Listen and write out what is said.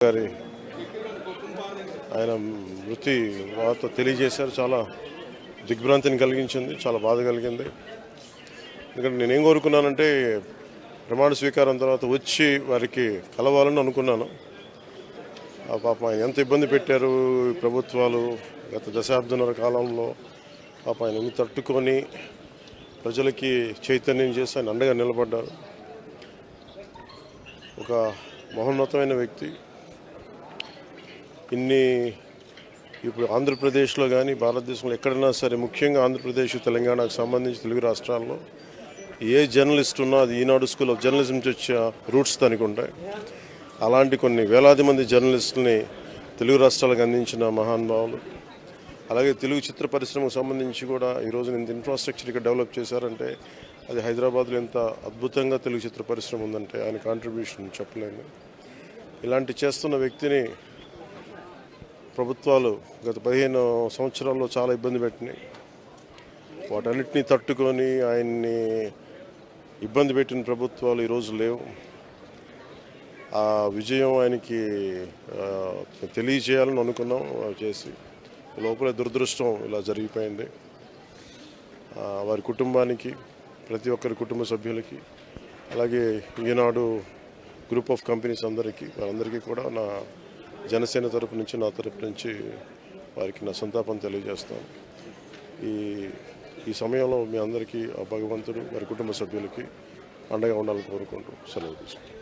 గారి ఆయన మృతి వార్త తెలియజేశారు. చాలా దిగ్భ్రాంతిని కలిగించింది, చాలా బాధ కలిగింది. ఎందుకంటే నేనేం కోరుకున్నానంటే ప్రమాణ స్వీకారం తర్వాత వచ్చి వారికి కలవాలని అనుకున్నాను. ఆ పాపం ఆయన ఎంత ఇబ్బంది పెట్టారు ప్రభుత్వాలు గత దశాబ్దన్నర కాలంలో. పాపం ఆయన తట్టుకొని ప్రజలకి చైతన్యం చేసి ఆయన అండగా నిలబడ్డారు. ఒక మహోన్నతమైన వ్యక్తి. ఇప్పుడు ఆంధ్రప్రదేశ్లో కానీ భారతదేశంలో ఎక్కడైనా సరే, ముఖ్యంగా ఆంధ్రప్రదేశ్ తెలంగాణకు సంబంధించి తెలుగు రాష్ట్రాల్లో ఏ జర్నలిస్ట్ ఉన్నా అది ఈనాడు స్కూల్ ఆఫ్ జర్నలిజం నుంచి వచ్చే రూట్స్ దానికి ఉంటాయి. అలాంటి కొన్ని వేలాది మంది జర్నలిస్టులని తెలుగు రాష్ట్రాలకు అందించిన మహానుభావులు. అలాగే తెలుగు చిత్ర పరిశ్రమకు సంబంధించి కూడా ఈరోజు ఇంత ఇన్ఫ్రాస్ట్రక్చర్ ఇక్కడ డెవలప్ చేశారంటే అది హైదరాబాద్లో ఎంత అద్భుతంగా తెలుగు చిత్ర పరిశ్రమ ఉందంటే ఆయన కాంట్రిబ్యూషన్ చెప్పలేము. ఇలాంటి చేస్తున్న వ్యక్తిని ప్రభుత్వాలు గత 15 సంవత్సరాల్లో చాలా ఇబ్బంది పెట్టినాయి. వాటన్నిటినీ తట్టుకొని ఆయన్ని ఇబ్బంది పెట్టిన ప్రభుత్వాలు ఈరోజు లేవు. ఆ విజయం ఆయనకి తెలియజేయాలని అనుకున్నాం, చేసి లోపల దురదృష్టం ఇలా జరిగిపోయింది. వారి కుటుంబానికి, ప్రతి ఒక్కరి కుటుంబ సభ్యులకి, అలాగే ఈనాడు గ్రూప్ ఆఫ్ కంపెనీస్ వారందరికీ కూడా నా జనసేన తరపు నుంచి, నా తరపు నుంచి వారికి నా సంతాపం తెలియజేస్తాను. ఈ సమయంలో మీ అందరికీ ఆ భగవంతుడు వారి కుటుంబ సభ్యులకి అండగా ఉండాలని కోరుకుంటూ సెలవు తీసుకుంటాను.